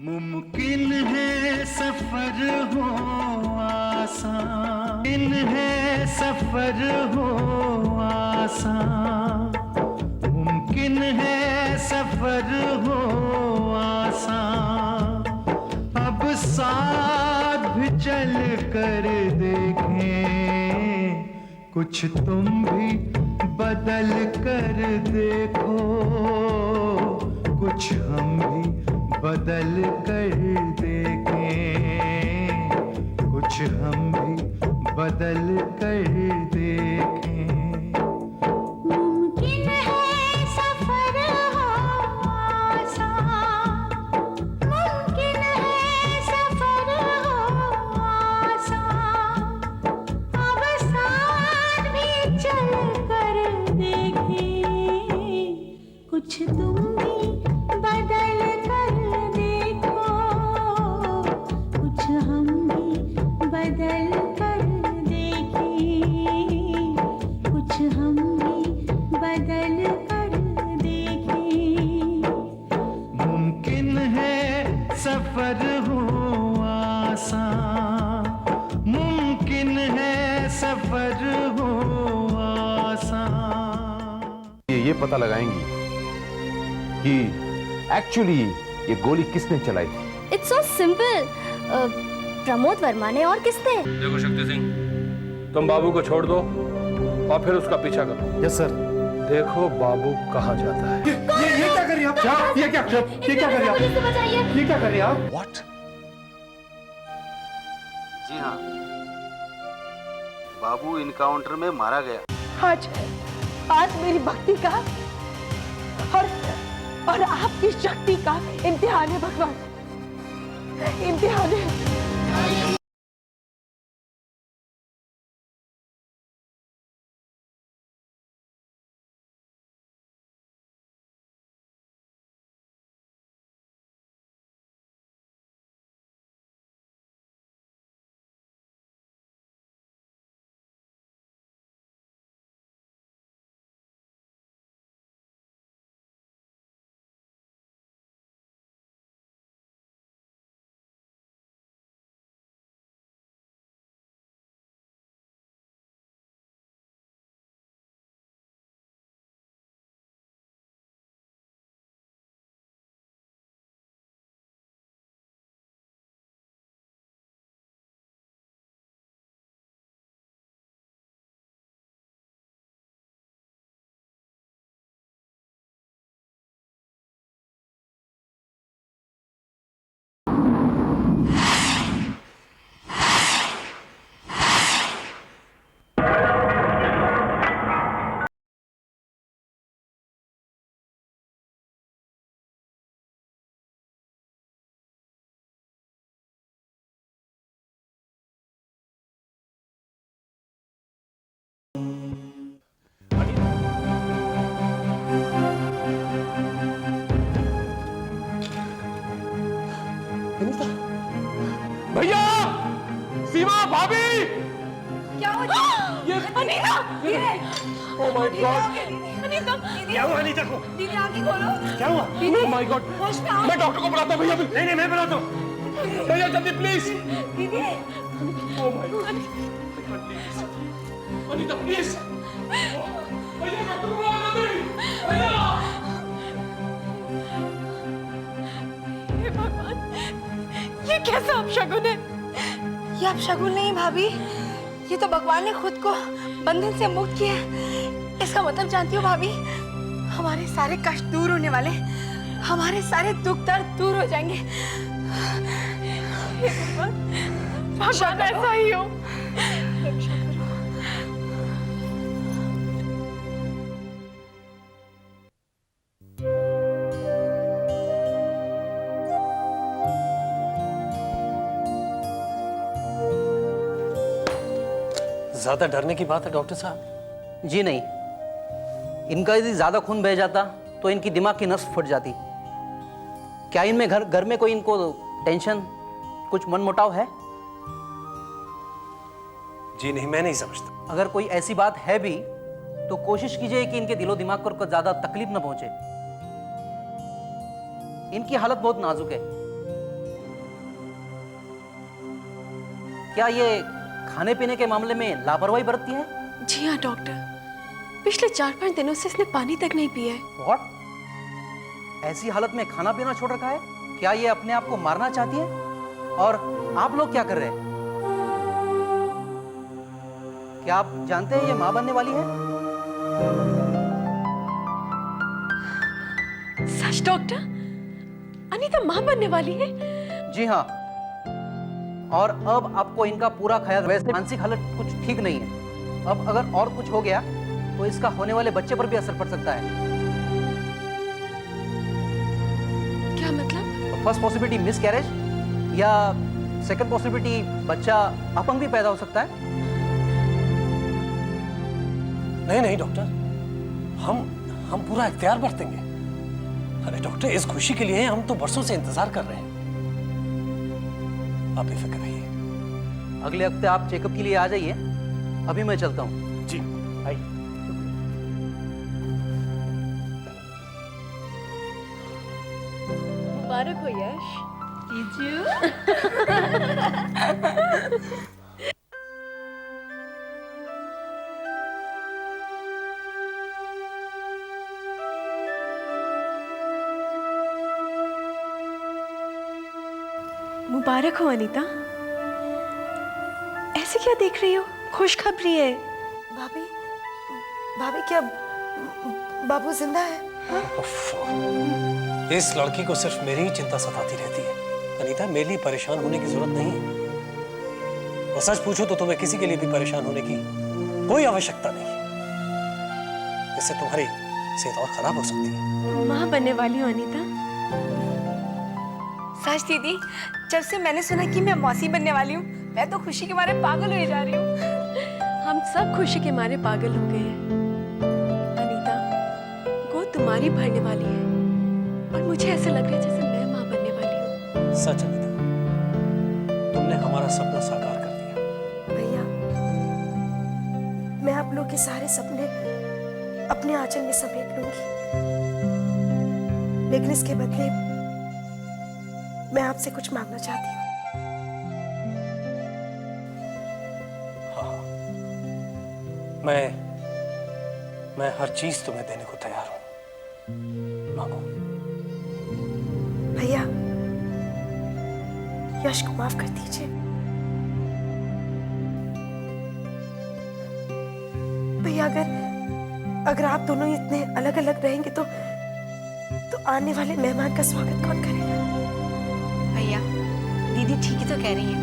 मुमकिन है सफर हो आसान, मुमकिन है सफर हो आसान, मुमकिन है सफर हो आसान। अब साथ भी चल कर देखें, कुछ तुम भी बदल कर देखो, कुछ हम भी बदल कर देखें, कुछ हम भी बदल कर देखें। मुमकिन है सफर हो आसान, मुमकिन है सफर हो आसान। अब साथ भी चल कर देखें, कुछ तुम भी बदल कर देखो, कुछ हम भी बदल कर देखें, कुछ हम भी बदल कर देखें। मुमकिन है सफर हो आसान, मुमकिन है सफर हो आसान। ये पता लगाएंगी कि एक्चुअली ये गोली किसने चलाई थी। It's so simple. Pramod Verma ने, और किसने? देखो शक्ति सिंह, तुम बाबू को छोड़ दो और फिर उसका पीछा करो। Yes sir. देखो बाबू कहाँ जाता है। ये क्या कर रही हैं आप? ये क्या कर रही हैं आप? ये क्या कर रही हैं आप? What? जी हाँ, बाबू इनकाउंटर में मारा गया। आज मेरी भक्ति का और आपकी शक्ति का इम्तिहान है भगवान, इम्तिहान है। भैया, सीमा, भाभी, क्या हो ये? Anita, oh my God, Anita, क्या हुआ अनीता को? दीदी आंखें खोलो। क्या हुआ? ओह माय गॉड, होश में आओ। मैं डॉक्टर को बुलाता हूँ भैया। नहीं मैं बुलाता हूँ भैया, जल्दी प्लीज। दीदी, oh my God, Anita please, भैया डॉक्टर को बुलाओ जल्दी, भैया। हे भगवान, ये कैसा अपशगुन है? ये अपशगुन नहीं भाभी, ये तो भगवान ने खुद को बंधन से मुक्त किया है। इसका मतलब जानती हो भाभी, हमारे सारे कष्ट दूर होने वाले, हमारे सारे दुख दर्द दूर हो जाएंगे। भगवान ऐसा ही हो। ज्यादा डरने की बात है डॉक्टर साहब? जी नहीं, इनका यदि ज्यादा खून बह जाता तो इनकी दिमाग की नस फट जाती। क्या इनमें घर में कोई इनको टेंशन, कुछ मनमुटाव है? जी नहीं, मैं नहीं समझता। अगर कोई ऐसी बात है भी तो कोशिश कीजिए कि इनके दिलो दिमाग को ज्यादा तकलीफ न पहुंचे। इनकी हालत बहुत नाजुक है। क्या ये खाने पीने के मामले में लापरवाही बरतती है? जी हाँ डॉक्टर, पिछले 4-5 दिनों से इसने पानी तक नहीं पिया है। What? ऐसी हालत में खाना पीना छोड़ रखा है? क्या ये अपने आप को मारना चाहती है? और आप लोग क्या कर रहे हैं? क्या आप जानते हैं ये मां बनने वाली है? सच डॉक्टर, अनीता मां बनने वाली है? जी हाँ। और अब आपको इनका पूरा ख्याल, वैसे मानसिक हालत कुछ ठीक नहीं है। अब अगर और कुछ हो गया तो इसका होने वाले बच्चे पर भी असर पड़ सकता है। क्या मतलब? फर्स्ट पॉसिबिलिटी मिस कैरेज, या सेकंड पॉसिबिलिटी बच्चा अपंग भी पैदा हो सकता है। नहीं नहीं डॉक्टर, हम पूरा इख्तियार बरतेंगे। अरे डॉक्टर, इस खुशी के लिए हम तो बरसों से इंतजार कर रहे हैं। आप बेफिक्र रहिए। अगले हफ्ते आप चेकअप के लिए आ जाइए। अभी मैं चलता हूँ। जी आइए। मुबारक हो यश। मुबारक हो अनीता। ऐसे क्या देख रही हो? खुशखबरी है। भाभी, भाभी क्या बाबू जिंदा है? इस लड़की को सिर्फ मेरी ही चिंता सताती रहती है। अनीता, मेरे लिए परेशान होने की जरूरत नहीं है। और सच पूछो तो तुम्हें किसी के लिए भी परेशान होने की कोई आवश्यकता नहीं। इससे तुम्हारी सेहत और खराब हो सकती है। माँ बनने वाली हो अनीता? सच दीदी, जब से मैंने सुना कि मैं मौसी बनने वाली हूँ, मैं तो खुशी के मारे पागल हो जा रही हूँ। हम सब खुशी के मारे पागल हो गए हैं। अनीता, गोद तुम्हारी भरने वाली है और मुझे ऐसे लग रहा है जैसे मैं माँ बनने वाली हूँ। सच अनीता, तुमने हमारा सपना साकार कर दिया। भैया, मैं आप लोग के सारे सपने अपने आंचल में समेट लूंगी, लेकिन इसके बदले मैं आपसे कुछ मांगना चाहती हूँ। हाँ, मैं हर चीज तुम्हें देने को तैयार हूं। मांगो। भैया, यश को माफ कर दीजिए। भैया, अगर आप दोनों इतने अलग अलग रहेंगे तो आने वाले मेहमान का स्वागत कौन करेगा? भैया, दीदी ठीक ही तो कह रही है।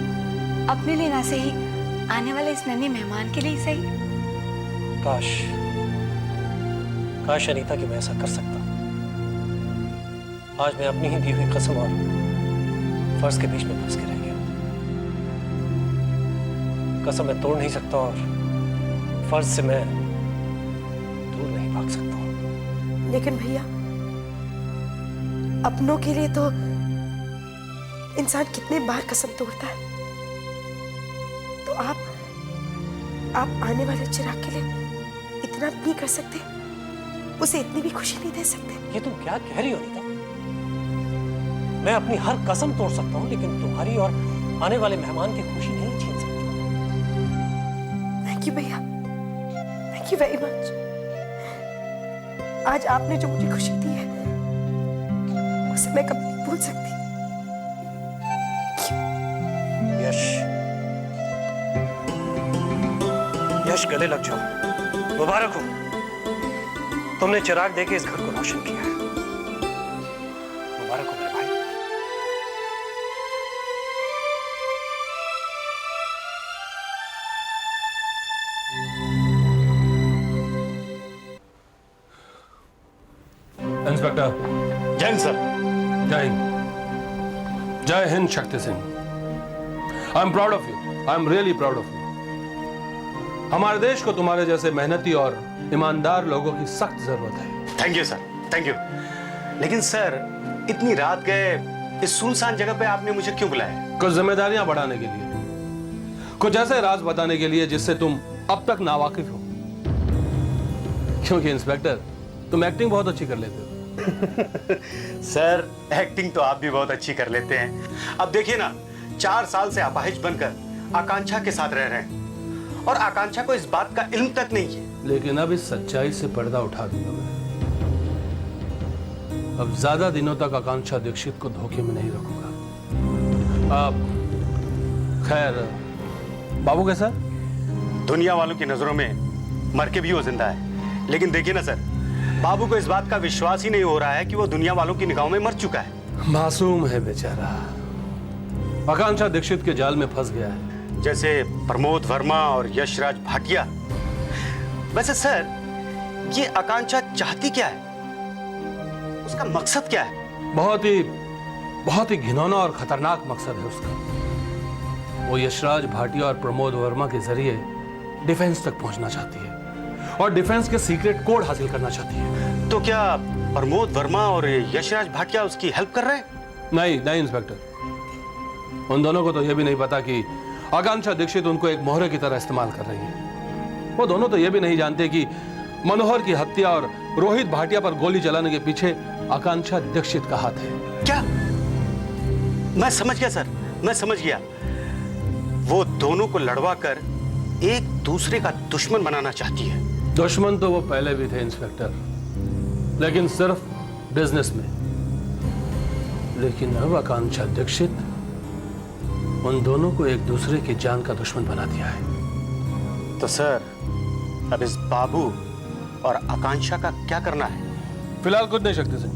अपने लिए ना सही, आने वाले इस नन्हे मेहमान के लिए सही। काश अनीता कि मैं ऐसा कर सकता। आज मैं अपनी ही दी हुई कसम और फर्ज के बीच में फंस के रह गया। कसम मैं तोड़ नहीं सकता और फर्ज से मैं दूर नहीं भाग सकता। लेकिन भैया, अपनों के लिए तो इंसान कितने बार कसम तोड़ता है। तो आप आने वाले चिराग के लिए इतना भी नहीं कर सकते? उसे इतनी भी खुशी नहीं दे सकते? ये तुम क्या कह रही हो अनीता? मैं अपनी हर कसम तोड़ सकता हूँ, लेकिन तुम्हारी और आने वाले मेहमान की खुशी नहीं छीन सकता। थैंक यू भैया, थैंक यू वेरी मच। आज आपने जो मुझे खुशी दी है उसे मैं कभी नहीं भूल सकती। यश, गले लग जाओ। मुबारक हो, तुमने चिराग देके इस घर को रोशन किया है। मुबारक हो मेरे भाई। इंस्पेक्टर। जय हिंद सर। जय हिंद। जय Hind Shakti Singh. I am proud of you. I am really proud of you. हमारे देश को तुम्हारे जैसे मेहनती और ईमानदार लोगों की सख्त जरूरत है। Thank you sir, thank you. लेकिन सर, इतनी रात गए इस सुनसान जगह पे आपने मुझे क्यों बुलाया? कुछ जिम्मेदारियां बढ़ाने के लिए, कुछ ऐसे राज बताने के लिए जिससे तुम अब तक नावाकिफ हो। क्योंकि इंस्पेक्टर, तुम एक्टिंग बहुत अच्छी कर लेते हो। सर एक्टिंग तो आप भी बहुत अच्छी कर लेते हैं। अब देखिए ना, 4 साल से अपाहिज बनकर आकांक्षा के साथ रह रहे हैं और आकांक्षा को इस बात का इल्म तक नहीं है। लेकिन अब इस सच्चाई से पर्दा उठा दूंगा मैं। अब ज्यादा दिनों तक आकांक्षा दीक्षित को धोखे में नहीं रखूंगा। अब खैर, बाबू कैसा? दुनिया वालों की नजरों में मर के भी वो जिंदा है, लेकिन देखिए ना सर, बाबू को इस बात का विश्वास ही नहीं हो रहा है कि वो दुनिया वालों की निगाहों में मर चुका है। मासूम है बेचारा, आकांक्षा दीक्षित के जाल में फंस गया है। जैसे प्रमोद वर्मा और यशराज भाटिया। वैसे सर, ये आकांक्षा चाहती क्या है? उसका मकसद क्या है? बहुत ही घिनौना और खतरनाक मकसद है उसका। वो यशराज भाटिया और प्रमोद वर्मा के जरिए डिफेंस तक पहुंचना चाहती है और डिफेंस के सीक्रेट कोड हासिल करना चाहती है। तो क्या प्रमोद वर्मा और यशराज भाटिया उसकी हेल्प कर रहे हैं? नहीं इंस्पेक्टर, उन दोनों को तो यह भी नहीं पता कि आकांक्षा दीक्षित उनको एक मोहरे की तरह इस्तेमाल कर रही है। वो दोनों तो यह भी नहीं जानते कि मनोहर की हत्या और रोहित भाटिया पर गोली चलाने के पीछे आकांक्षा दीक्षित का हाथ है। क्या? मैं समझ गया सर, मैं समझ गया। वो दोनों को लड़वा कर एक दूसरे का दुश्मन बनाना चाहती है। दुश्मन तो वो पहले भी थे इंस्पेक्टर, लेकिन सिर्फ बिजनेस में। लेकिन अब आकांक्षा दीक्षित उन दोनों को एक दूसरे की जान का दुश्मन बना दिया है। तो सर, अब इस बाबू और आकांक्षा का क्या करना है? फिलहाल कुछ नहीं शक्ति सिंह,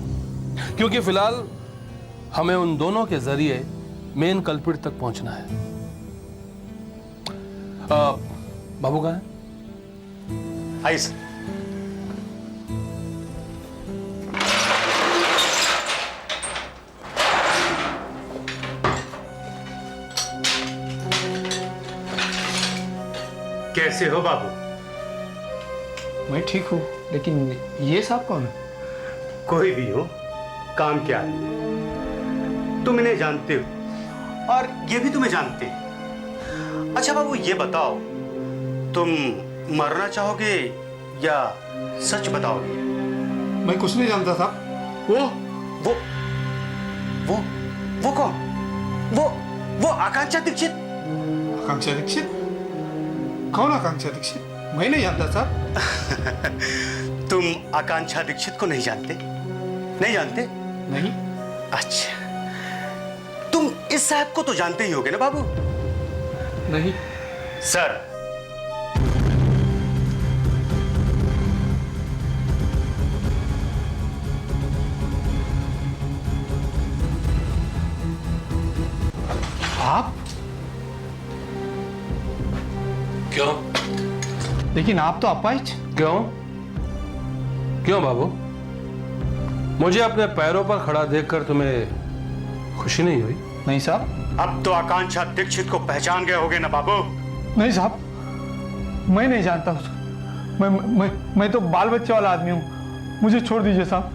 क्योंकि फिलहाल हमें उन दोनों के जरिए मेन कल्प्रिट तक पहुंचना है। बाबू कहाँ है? आइए सर। कैसे हो बाबू? मैं ठीक हूँ, लेकिन ये साहब कौन है? कोई भी हो, काम क्या है? तुम इन्हें जानते हो और ये भी तुम्हें जानते हैं। अच्छा बाबू, ये बताओ, तुम मरना चाहोगे या सच बताओगे? मैं कुछ नहीं जानता साहब। वो कौन? वो आकांक्षा दीक्षित। आकांक्षा दीक्षित? कौन आकांक्षा दीक्षित? मैं नहीं जानता साहब। तुम आकांक्षा दीक्षित को नहीं जानते? नहीं जानते? नहीं। अच्छा, तुम इस साहब को तो जानते ही होगे ना बाबू? नहीं सर, आप? क्यों? लेकिन आप तो अपाहिज। क्यों बाबू? मुझे अपने पैरों पर खड़ा देखकर तुम्हें खुशी नहीं हुई? नहीं साहब। अब तो आकांक्षा दीक्षित को पहचान गए होगे ना बाबू? नहीं साहब, मैं नहीं जानता उसको। मैं तो बाल बच्चे वाला आदमी हूँ। मुझे छोड़ दीजिए साहब,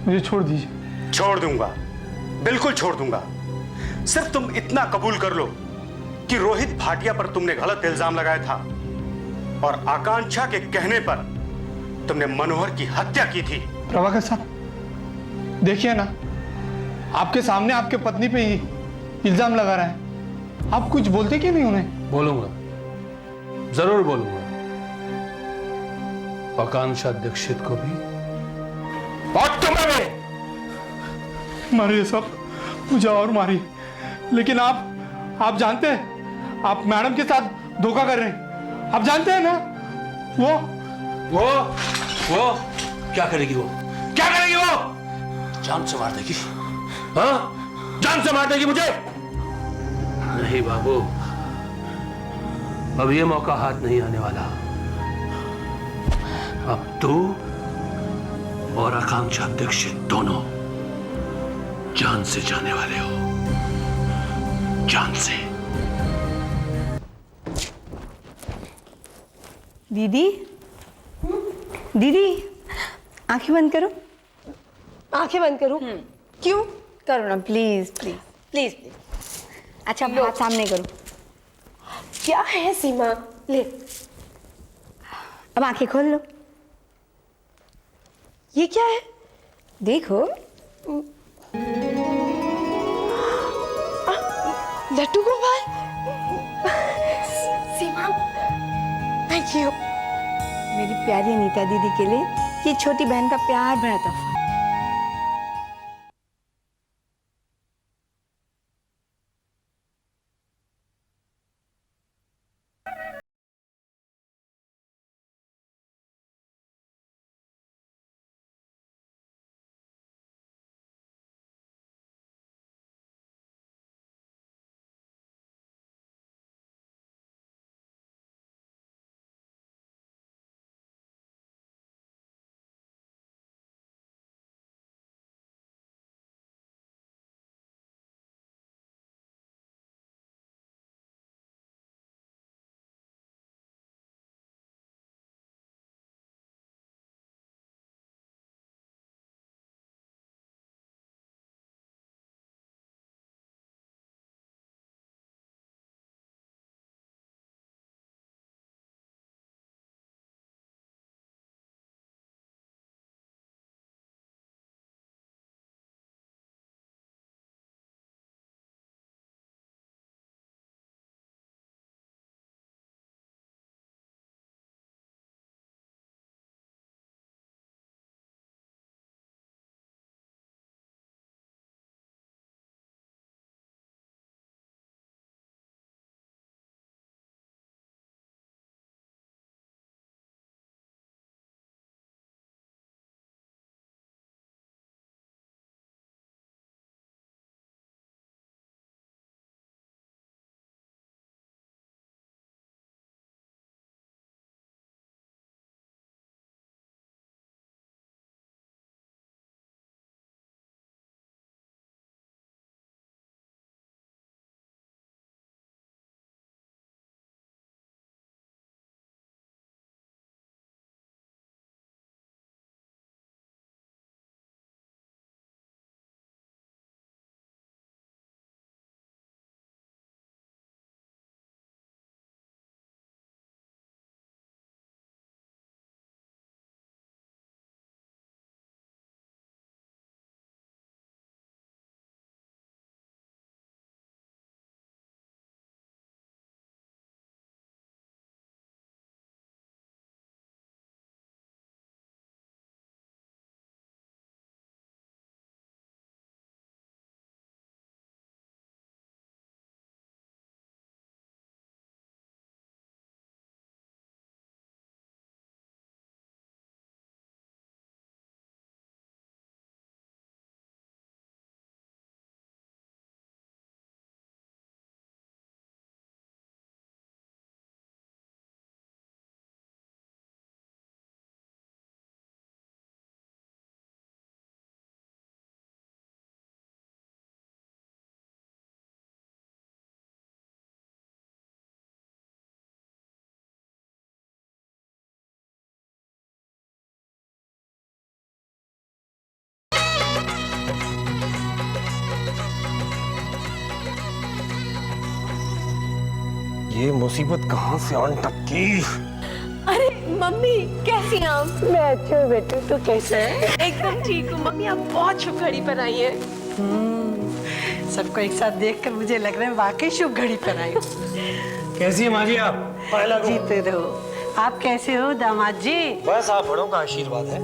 मुझे छोड़ दीजिए। छोड़ दूंगा, बिल्कुल छोड़ दूंगा। सिर्फ तुम इतना कबूल कर लो कि रोहित भाटिया पर तुमने गलत इल्जाम लगाया था और आकांक्षा के कहने पर तुमने मनोहर की हत्या की थी। प्रभाकर साहब, देखिए ना, आपके सामने आपके पत्नी पे ही इल्जाम लगा रहा है। आप कुछ बोलते क्यों नहीं उन्हें? बोलूंगा, जरूर बोलूंगा। आकांक्षा दीक्षित को भी और तुम्हें भी। मारिए साहब, मुझे और मारिए, लेकिन आप जानते हैं आप मैडम के साथ धोखा कर रहे हैं। आप जानते हैं ना? वो क्या करेगी? वो क्या करेगी? वो जान से मार देगी। हाँ, जान से मार देगी मुझे। नहीं बाबू, अब ये मौका हाथ नहीं आने वाला। अब तू और आकांक्षा दीक्षित दोनों जान से जाने वाले हो, जान से। दीदी, दीदी, आंखें बंद करो। आंखें बंद करूं? क्यों? करो ना, प्लीज प्लीज प्लीज प्लीज। अच्छा, हाथ सामने करो। क्या है सीमा? ले, अब आंखें खोल लो। ये क्या है? देखो लड्डू गोपाल। सीमा, थैंक यू। मेरी प्यारी अनीता दीदी के लिए ये छोटी बहन का प्यार भरा तोहफा। ये मुसीबत कहाँ से आन टपकी? अरे मम्मी कैसी हैं आप? मैं अच्छी हूँ बेटू, तू कैसे है? एकदम ठीक हूँ मम्मी, आप बहुत शुभ घड़ी पर आई हैं। सबको एक साथ देखकर मुझे लग रहा है वाकई शुभ घड़ी पर आई हूँ। कैसी है माँ जी आप? जीते रहो। आप कैसे हो दामाद जी? बस आप बड़ों का आशीर्वाद है।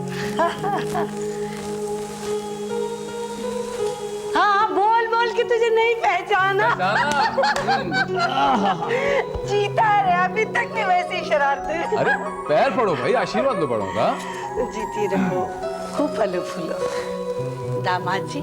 हाँ बोल बोल के तुझे नहीं पहचाना। जीता है अभी तक भी वैसी शरारतें। अरे पैर पड़ो भाई, आशीर्वाद लो बड़ों का। जीती रहो, खूब फलो फूलो। दामाद जी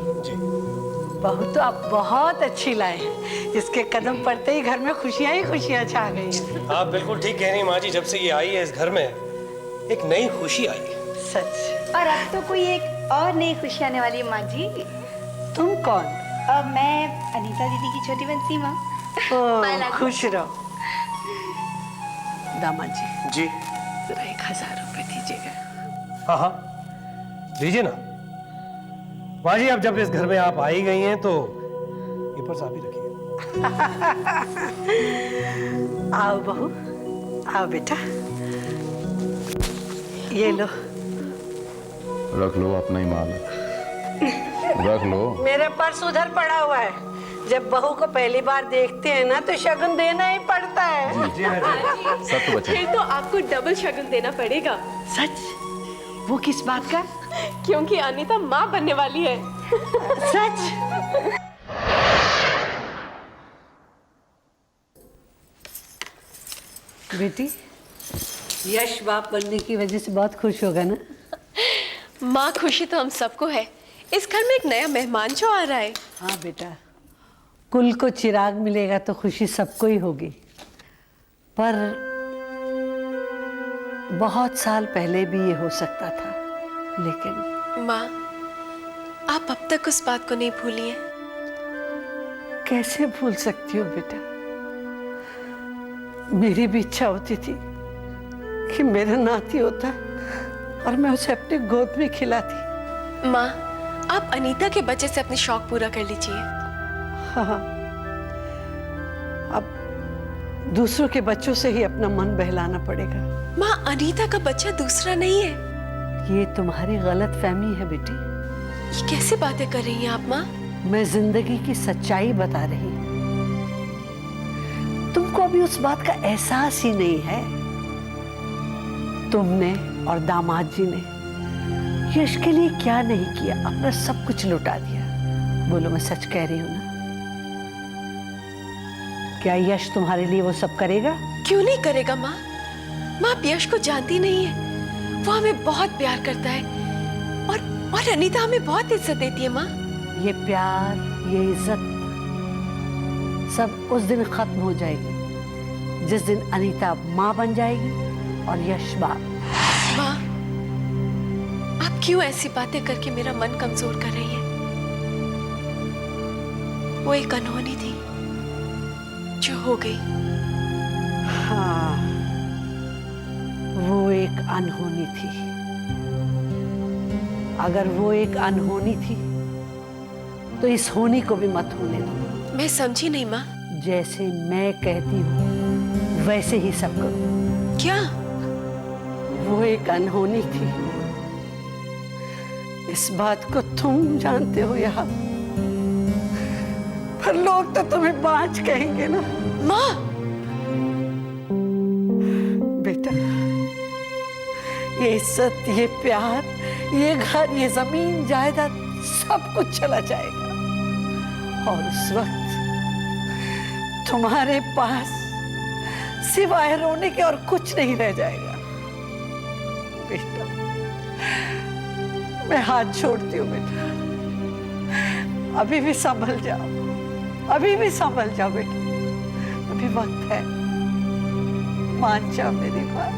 बहू तो आप बहुत अच्छी लाए हैं, जिसके कदम पड़ते ही घर में खुशियां ही खुशियां छा गई। आप बिल्कुल ठीक कह रही हैं माँ जी, जब से ये आई है इस घर में एक नई खुशी आई है। सच। और अब तो कोई एक और नई खुशी आने वाली है माँ जी। तुम कौन? मैं अनीता दीदी की छोटी बहन सीमा। ओह, खुश रहो। दामाद जी जी जरा 1000 रुपए दीजिएगा। हाँ हाँ दीजिए ना माँ जी। अब जब इस घर में आप आई गई हैं तो ये पर्स आप ही रखिए। आओ बहू, आओ बेटा, ये लो। रख लो, अपना ही माल है। रख लो। मेरे पर्स उधर पड़ा हुआ है। जब बहू को पहली बार देखते हैं ना तो शगुन देना ही पड़ता है। सब तो बचा। फिर तो आपको डबल शगुन देना पड़ेगा। सच? वो किस बात का? क्योंकि अनीता माँ बनने वाली है। सच? बेटी, यश बाप बनने की वजह से बहुत खुश होगा ना? माँ, खुशी तो हम सबको है। इस घर में एक नया मेहमान जो आ रहा है। हाँ बेटा, कुल को चिराग मिलेगा तो खुशी सबको ही होगी। पर बहुत साल पहले भी ये हो सकता था, लेकिन माँ, आप अब तक उस बात को नहीं भूली हैं। कैसे भूल सकती हो बेटा? मेरी भी इच्छा होती थी कि मेरा नाती होता और मैं उसे अपनी गोद में खिलाती। माँ, आप अनीता के बच्चे से अपने शौक पूरा कर लीजिए। हाँ, अब दूसरों के बच्चों से ही अपना मन बहलाना पड़ेगा। माँ, अनीता का बच्चा दूसरा नहीं है। ये तुम्हारी गलत फहमी है बेटी। ये कैसे बातें कर रही हैं आप माँ? मैं जिंदगी की सच्चाई बता रही हूँ। तुमको अभी उस बात का एहसास ही नहीं है। तुमने और दामाद जी ने यश के लिए क्या नहीं किया, अपना सब कुछ लुटा दिया। बोलो, मैं सच कह रही हूँ ना? क्या यश तुम्हारे लिए वो सब करेगा? क्यों नहीं करेगा माँ? माँ, आप यश को जानती नहीं है। वो हमें बहुत प्यार करता है और अनीता हमें बहुत इज्जत देती है माँ। ये प्यार, ये इज्जत सब उस दिन खत्म हो जाएगी जिस दिन अनीता माँ बन जाएगी और यश बाप। माँ, आप क्यों ऐसी बातें करके मेरा मन कमजोर कर रही हैं? वो एक अनहोनी थी जो हो गई। हाँ, वो एक अनहोनी थी। अगर वो एक अनहोनी थी तो इस होनी को भी मत होने दो। मैं समझी नहीं माँ। जैसे मैं कहती हूँ वैसे ही सब करो। क्या? वो एक अनहोनी थी, इस बात को तुम जानते हो यहाँ, पर लोग तो तुम्हें बांझ कहेंगे ना। माँ! बेटा, ये इज्जत, ये प्यार, ये घर, ये जमीन जायदाद सब कुछ चला जाएगा और उस वक्त तुम्हारे पास सिवाय रोने के और कुछ नहीं रह जाएगा। बेटा, मैं हाथ छोड़ती हूँ बेटा। अभी भी संभल जाओ, अभी भी संभल जाओ बेटा। अभी वक्त है, मान जाओ मेरी बात।